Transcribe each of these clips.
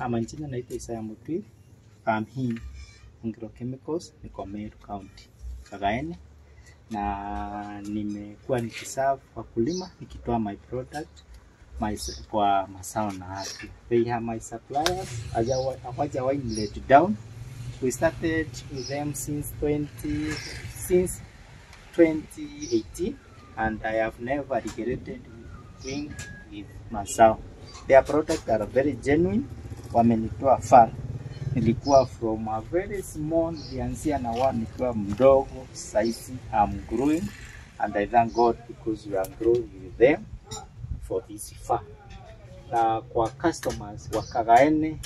Majina naitwa Isaya Mutwi. Farm hii Agrochemicals niko Meru County Kagaene, na nimekuwa nikiserve wakulima nikitoa my product kwa mazao na afya. They are my suppliers. Hawajawahi let down. We started with them since 2018, and I have never regretted doing with mazao. Their products are very genuine. Wamenitoa far. Nilikuwa from a very small, nilianzia na nikiwa mdogo. Saizi I'm growing, and I thank God because we are growing with them for this far. Na kwa customers wa Kagaene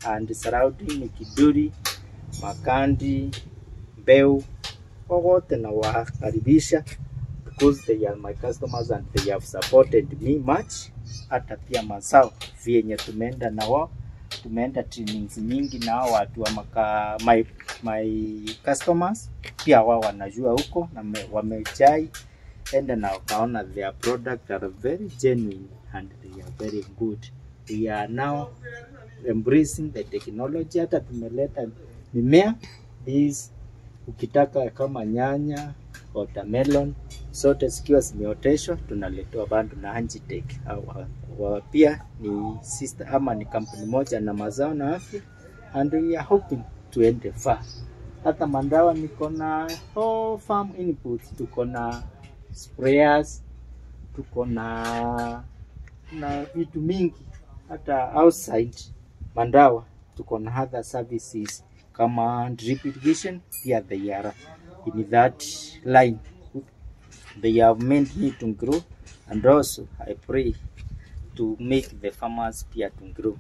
and surrounding Kiduri, Makandi, Mbeu, wote na wakaribisha because they are my customers and they have supported me much. Hata pia mazao vyenye tumeenda na wao, tumeenda trainings nyingi na watu wa my customers pia wao wanajua huko na wamejai enda na wakaona their product are very genuine and they are very good. We are now embracing the technology. Hata tumeleta mimea is ukitaka kama nyanya, watermelon, zote zikiwa zimeoteshwa tunaletewa bando na Angitech. Pia ni sister ama ni kampuni moja na mazao na afya, and we are hoping to end far. Hata mandawa niko na farm inputs, tuko na sprayers, tuko na vitu mingi. Hata outside mandawa tuko na other services kama drip irrigation. Pia they are in that line. They have made me to grow, and also I pray to make the farmers pia to grow.